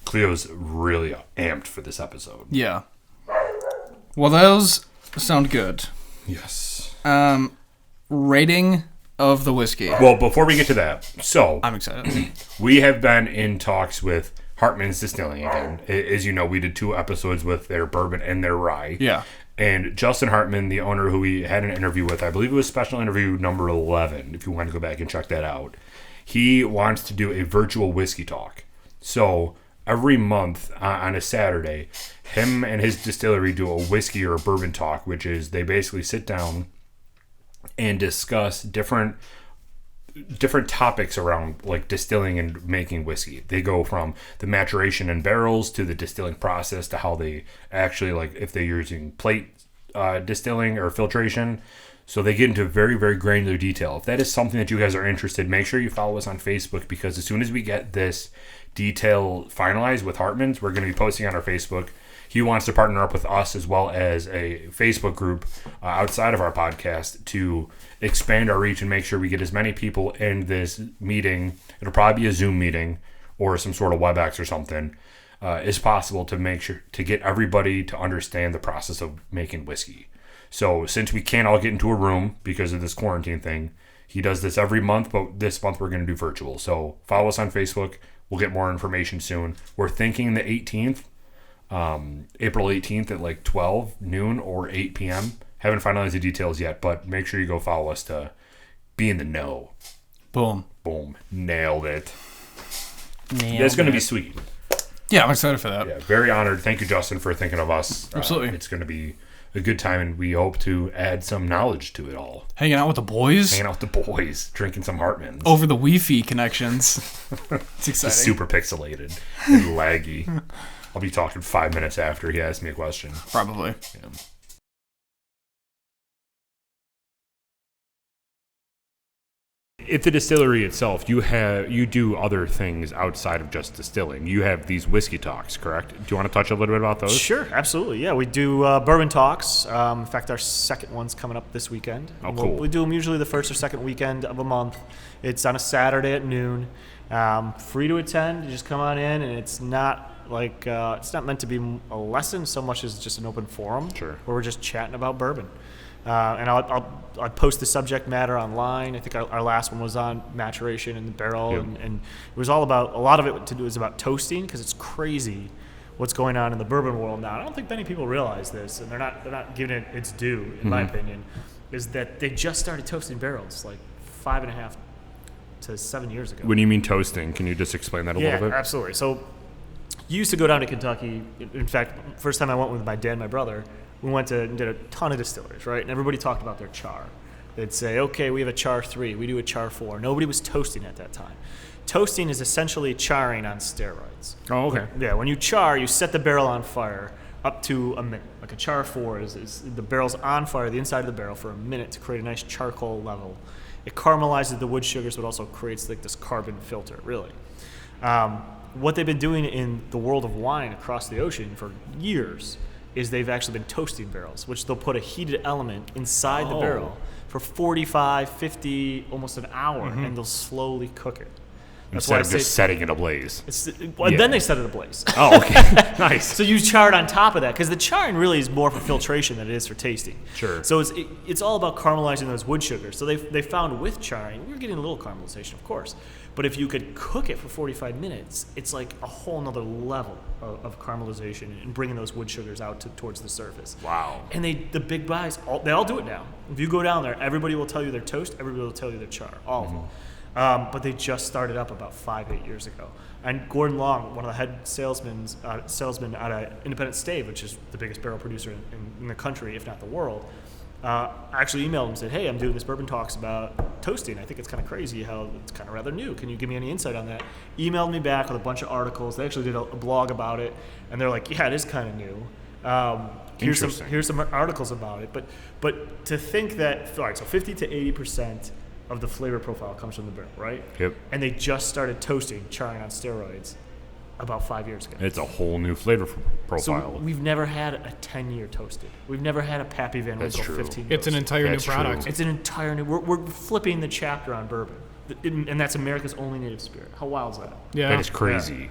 Cleo's really amped for this episode. Yeah. Well, those sound good. Yes. Rating of the whiskey. Well, before we get to that, so I'm excited. we have been in talks with Hartman's Distilling again. As you know, we did 2 episodes with their bourbon and their rye. Yeah. And Justin Hartman, the owner who we had an interview with, I believe it was special interview number 11, if you want to go back and check that out. He wants to do a virtual whiskey talk. So every month on a Saturday, him and his distillery do a whiskey or a bourbon talk, which is they basically sit down and discuss different topics around like distilling and making whiskey. They go from the maturation in barrels to the distilling process to how they actually, like, if they're using plate distilling or filtration. So they get into very, very granular detail. If that is something that you guys are interested, make sure you follow us on Facebook, because as soon as we get this detail finalized with Hartman's, we're going to be posting on our Facebook. He wants to partner up with us as well as a Facebook group outside of our podcast to expand our reach and make sure we get as many people in this meeting. It'll probably be a Zoom meeting or some sort of WebEx or something as possible to make sure to get everybody to understand the process of making whiskey. So since we can't all get into a room because of this quarantine thing, he does this every month, but this month we're going to do virtual. So follow us on Facebook. We'll get more information soon. We're thinking the 18th. April 18th at like 12 noon or 8 p.m. Haven't finalized the details yet, but make sure you go follow us to be in the know. Boom. Nailed it. That's going to be sweet. Yeah, I'm excited for that. Yeah, very honored. Thank you, Justin, for thinking of us. Absolutely. It's going to be a good time, and we hope to add some knowledge to it all. Hanging out with the boys. Drinking some Hartman's. Over the Wi-Fi connections. It's exciting. It's super pixelated and laggy. I'll be talking 5 minutes after he asks me a question. Probably. Yeah. At the distillery itself, you do other things outside of just distilling. You have these whiskey talks, correct? Do you want to touch a little bit about those? Sure, absolutely. Yeah, we do bourbon talks. In fact, our second one's coming up this weekend. Oh, cool. We do them usually the first or second weekend of a month. It's on a Saturday at noon. Free to attend. You just come on in, and it's not it's not meant to be a lesson so much as just an open forum. Sure. Where we're just chatting about bourbon. And I'll post the subject matter online. I think our last one was on maturation in the barrel, Yep. and it was all about, a lot of it to do is about toasting, because it's crazy what's going on in the bourbon world now. I don't think many people realize this, and they're not giving it its due, in my opinion, is that they just started toasting barrels like 5.5 to 7 years ago. When you mean toasting, can you just explain that a little bit? Yeah, absolutely. So you used to go down to Kentucky. In fact, first time I went with my dad and my brother, we went to and did a ton of distilleries, right? And everybody talked about their char. They'd say, okay, we have a char 3, we do a char 4. Nobody was toasting at that time. Toasting is essentially charring on steroids. Oh, okay. Yeah, when you char, you set the barrel on fire up to a minute. Like a char 4 is the barrel's on fire, the inside of the barrel, for a minute to create a nice charcoal level. It caramelizes the wood sugars, but also creates like this carbon filter, really. What they've been doing in the world of wine across the ocean for years is they've actually been toasting barrels, which they'll put a heated element inside the barrel for 45, 50, almost an hour, and they'll slowly cook it. Instead of just setting it ablaze. Then they set it ablaze. Oh, okay. Nice. So you char it on top of that, because the charring really is more for filtration than it is for tasting. Sure. So it's all about caramelizing those wood sugars. So they found with charring, we're getting a little caramelization, of course, but if you could cook it for 45 minutes, it's like a whole nother level of caramelization and bringing those wood sugars out towards the surface. Wow. And the big guys, they all do it now. If you go down there, everybody will tell you their toast, everybody will tell you their char, all of them. But they just started up about 5-8 years ago. And Gordon Long, one of the head salesmen out of Independent Stave, which is the biggest barrel producer in the country, if not the world, actually emailed him and said, hey, I'm doing this bourbon talks about toasting. I think it's kind of crazy how it's kind of rather new. Can you give me any insight on that? Emailed me back with a bunch of articles. They actually did a blog about it. And they're like, yeah, it is kind of new. Here's some articles about it. But to think that, all right, so 50 to 80% of the flavor profile comes from the barrel, right? Yep. And they just started toasting, charring on steroids about 5 years ago. It's a whole new flavor profile. So we've never had a 10-year toasted. We've never had a Pappy Van Winkle 15 toasted. It's an entire new product. It's an entire new. We're flipping the chapter on bourbon, and that's America's only native spirit. How wild is that? Yeah. That is crazy.